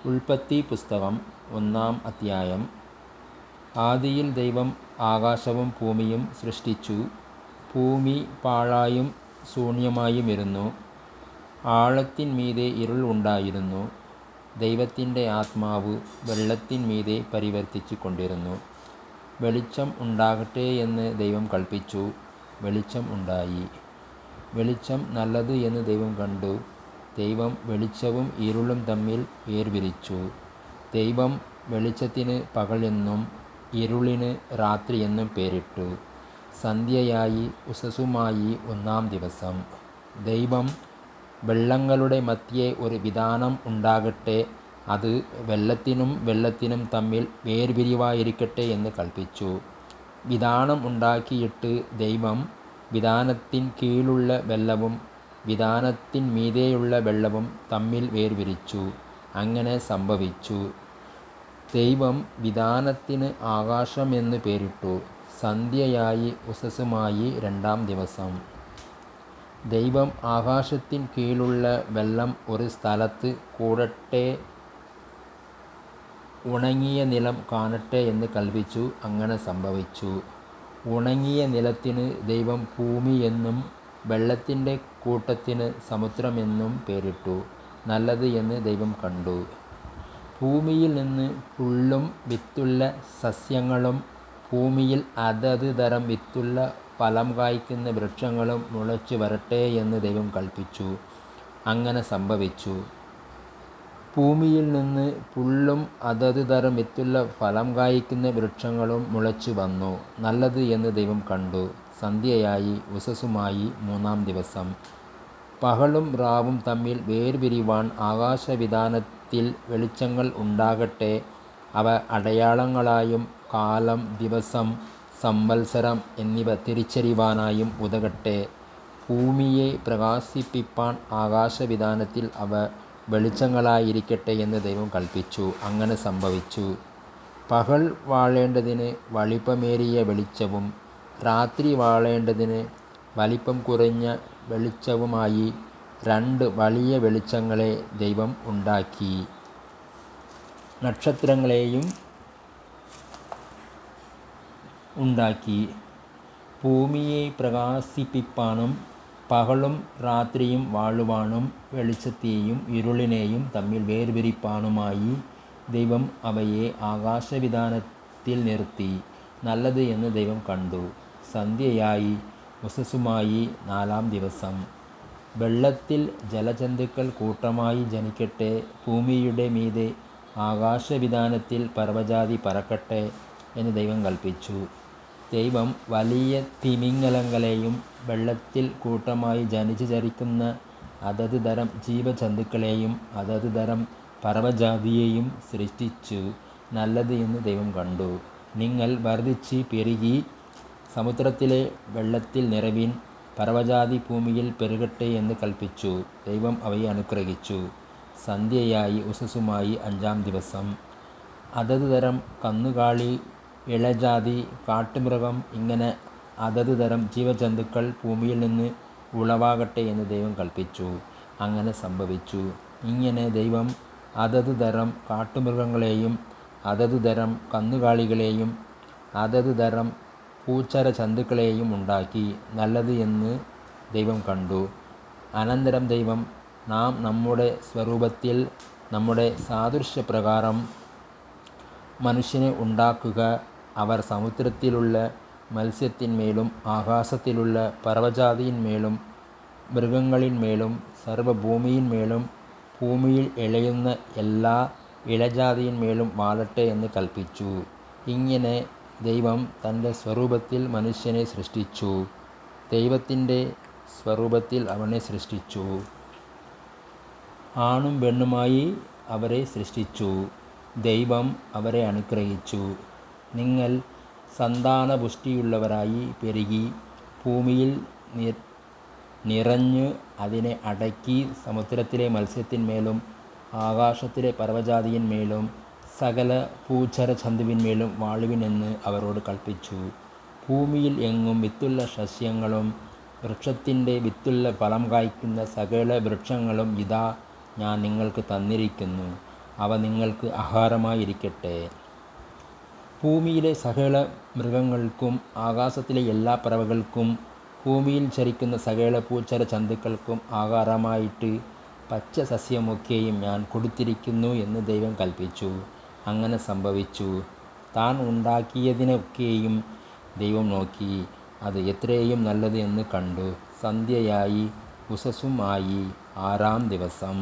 ഉൽപ്പത്തി പുസ്തകം 1-ാം അധ്യായം. ആദിയിൽ ദൈവം ആകാശവും ഭൂമിയും സൃഷ്ടിച്ചു. ഭൂമി പാഴായും ശൂന്യമായുമിരുന്നു. ആഴത്തിന്മീതെ ഇരുൾ ഉണ്ടായിരുന്നു. ദൈവത്തിൻ്റെ ആത്മാവ് വെള്ളത്തിന്മീതെ പരിവർത്തിച്ചു കൊണ്ടിരുന്നു. വെളിച്ചം ഉണ്ടാകട്ടെ എന്ന് ദൈവം കൽപ്പിച്ചു. വെളിച്ചം ഉണ്ടായി. വെളിച്ചം നല്ലത് എന്ന് ദൈവം കണ്ടു. ദൈവം വെളിച്ചവും ഇരുളും തമ്മിൽ വേർതിരിച്ചു. ദൈവം വെളിച്ചത്തിന് പകൽ എന്നും ഇരുളിന് രാത്രി എന്നും പേരിട്ടു. സന്ധ്യയായി ഉഷസ്സുമായി 1-ാം ദിവസം. ദൈവം വെള്ളങ്ങളുടെ മധ്യേ ഒരു വിതാനം ഉണ്ടാകട്ടെ, അത് വെള്ളത്തിനും തമ്മിൽ വേർപിരിവായിരിക്കട്ടെ എന്ന് കൽപ്പിച്ചു. വിതാനം ഉണ്ടാക്കിയിട്ട് ദൈവം വിതാനത്തിൻ കീഴുള്ള വെള്ളവും വിതാനത്തിന്മീതെയുള്ള വെള്ളവും തമ്മിൽ വേർതിരിച്ചു. അങ്ങനെ സംഭവിച്ചു. ദൈവം വിതാനത്തിന് ആകാശം എന്ന് പേരിട്ടു. സന്ധ്യയായി ഉഷസ്സുമായി 2-ാം ദിവസം. ദൈവം ആകാശത്തിൻ കീഴുള്ള വെള്ളം ഒരു സ്ഥലത്ത് കൂടട്ടെ, ഉണങ്ങിയ നിലം കാണട്ടെ എന്ന് കൽപ്പിച്ചു. അങ്ങനെ സംഭവിച്ചു. ഉണങ്ങിയ നിലത്തിന് ദൈവം ഭൂമി എന്നും വെള്ളത്തിൻ്റെ കൂട്ടത്തിന് സമുദ്രമെന്നും പേരിട്ടു. നല്ലത് എന്ന് ദൈവം കണ്ടു. ഭൂമിയിൽ നിന്ന് പുല്ലും വിത്തുള്ള സസ്യങ്ങളും ഭൂമിയിൽ അതത് തരം വിത്തുള്ള ഫലം കായ്ക്കുന്ന വൃക്ഷങ്ങളും മുളച്ചു വരട്ടെ എന്ന് ദൈവം കൽപ്പിച്ചു. അങ്ങനെ സംഭവിച്ചു. ഭൂമിയിൽ നിന്ന് പുല്ലും അതത് തരം വിത്തുള്ള ഫലം കായ്ക്കുന്ന വൃക്ഷങ്ങളും മുളച്ചു വന്നു. നല്ലത് എന്ന് ദൈവം കണ്ടു. സന്ധ്യയായി ഉഷസ്സുമായി 3-ാം ദിവസം. പകലും രാവും തമ്മിൽ വേർപിരിവാൻ ആകാശവിതാനത്തിൽ വെളിച്ചങ്ങൾ ഉണ്ടാകട്ടെ. അവ അടയാളങ്ങളായും കാലം, ദിവസം, സംവത്സരം എന്നിവ തിരിച്ചറിവാനായും ഉതകട്ടെ. ഭൂമിയെ പ്രകാശിപ്പിപ്പാൻ ആകാശവിതാനത്തിൽ അവ വെളിച്ചങ്ങളായിരിക്കട്ടെ എന്ന് ദൈവം കൽപ്പിച്ചു. അങ്ങനെ സംഭവിച്ചു. പകൽ വാഴേണ്ടതിന് വലിപ്പമേറിയ വെളിച്ചവും രാത്രി വാഴേണ്ടതിന് വലിപ്പം കുറഞ്ഞ വെളിച്ചവുമായി 2 വലിയ വെളിച്ചങ്ങളെ ദൈവം ഉണ്ടാക്കി. നക്ഷത്രങ്ങളെയും ഉണ്ടാക്കി. ഭൂമിയെ പ്രകാശിപ്പിപ്പാനും പകലും രാത്രിയും വാഴുവാനും വെളിച്ചത്തെയും ഇരുളിനെയും തമ്മിൽ വേർതിരിപ്പാനുമായി ദൈവം അവയെ ആകാശവിതാനത്തിൽ നിർത്തി. നല്ലത് എന്ന് ദൈവം കണ്ടു. സന്ധ്യയായി ഉഷസ്സുമായി 4-ാം ദിവസം. വെള്ളത്തിൽ ജലജന്തുക്കൾ കൂട്ടമായി ജനിക്കട്ടെ. ഭൂമിയുടെ മീതെ ആകാശവിതാനത്തിൽ പർവ്വജാതി പറക്കട്ടെ എന്ന് ദൈവം കൽപ്പിച്ചു. ദൈവം വലിയ തിമിംഗലങ്ങളെയും വെള്ളത്തിൽ കൂട്ടമായി ജനിച്ചു ചരിക്കുന്ന അതത് തരം ജീവജന്തുക്കളെയും അതത് തരം പർവ്വജാതിയെയും സൃഷ്ടിച്ചു. നല്ലത് എന്ന് ദൈവം കണ്ടു. നിങ്ങൾ വർദ്ധിച്ച് പെരുകി സമുദ്രത്തിലെ വെള്ളത്തിൽ നിറവിൻ. പർവ്വജാതി ഭൂമിയിൽ പെരുകട്ടെ എന്ന് കൽപ്പിച്ചു. ദൈവം അവയെ അനുഗ്രഹിച്ചു. സന്ധ്യയായി ഉഷസ്സുമായി 5-ാം ദിവസം. അതത് തരം കന്നുകാലി, ഇഴജാതി, കാട്ടുമൃഗം, ഇങ്ങനെ അതത് തരം ജീവജന്തുക്കൾ ഭൂമിയിൽ നിന്ന് ഉളവാകട്ടെ എന്ന് ദൈവം കൽപ്പിച്ചു. അങ്ങനെ സംഭവിച്ചു. ഇങ്ങനെ ദൈവം അതത് തരം കാട്ടുമൃഗങ്ങളെയും അതത് തരം കന്നുകാലികളെയും അതത് തരം ഭൂചര ജന്തുക്കളെയും ഉണ്ടാക്കി. നല്ലത് എന്ന് ദൈവം കണ്ടു. അനന്തരം ദൈവം, നാം നമ്മുടെ സ്വരൂപത്തിൽ നമ്മുടെ സാദൃശ്യപ്രകാരം മനുഷ്യനെ ഉണ്ടാക്കുക. അവർ സമുദ്രത്തിലുള്ള മത്സ്യത്തിന്മേലും ആകാശത്തിലുള്ള പർവ്വജാതിയിന്മേലും മൃഗങ്ങളിന്മേലും സർവ്വഭൂമിയിന്മേലും ഭൂമിയിൽ ഇഴയുന്ന എല്ലാ ഇഴജാതിയിന്മേലും വാഴട്ടെ എന്ന് കൽപ്പിച്ചു. ഇങ്ങനെ ദൈവം തൻ്റെ സ്വരൂപത്തിൽ മനുഷ്യനെ സൃഷ്ടിച്ചു. ദൈവത്തിൻ്റെ സ്വരൂപത്തിൽ അവനെ സൃഷ്ടിച്ചു. ആണും പെണ്ണുമായി അവരെ സൃഷ്ടിച്ചു. ദൈവം അവരെ അനുഗ്രഹിച്ചു. നിങ്ങൾ സന്താനപുഷ്ടിയുള്ളവരായി പെരുകി ഭൂമിയിൽ നിറഞ്ഞ് അതിനെ അടക്കി സമുദ്രത്തിലെ മത്സ്യത്തിന്മേലും ആകാശത്തിലെ പർവ്വജാതിയിന്മേലും സകല ഭൂചര ജന്തുവിന്മേലും വാഴുവിനെന്ന് അവരോട് കൽപ്പിച്ചു. ഭൂമിയിൽ എങ്ങും വിത്തുള്ള സസ്യങ്ങളും വൃക്ഷത്തിൻ്റെ വിത്തുള്ള ഫലം കായ്ക്കുന്ന സകല വൃക്ഷങ്ങളും ഇതാ ഞാൻ നിങ്ങൾക്ക് തന്നിരിക്കുന്നു. അവ നിങ്ങൾക്ക് ആഹാരമായിരിക്കട്ടെ. ഭൂമിയിലെ സകല മൃഗങ്ങൾക്കും ആകാശത്തിലെ എല്ലാ പറവകൾക്കും ഭൂമിയിൽ ചരിക്കുന്ന സകല ഭൂചര ജന്തുക്കൾക്കും ആഹാരമായിട്ട് പച്ച സസ്യമൊക്കെയും ഞാൻ കൊടുത്തിരിക്കുന്നു എന്ന് ദൈവം കൽപ്പിച്ചു. അങ്ങനെ സംഭവിച്ചു. താൻ ഉണ്ടാക്കിയതിനൊക്കെയും ദൈവം നോക്കി, അത് എത്രയും നല്ലത് എന്ന് കണ്ടു. സന്ധ്യയായി, ഉഷസ്സും ആയി, 6-ാം ദിവസം.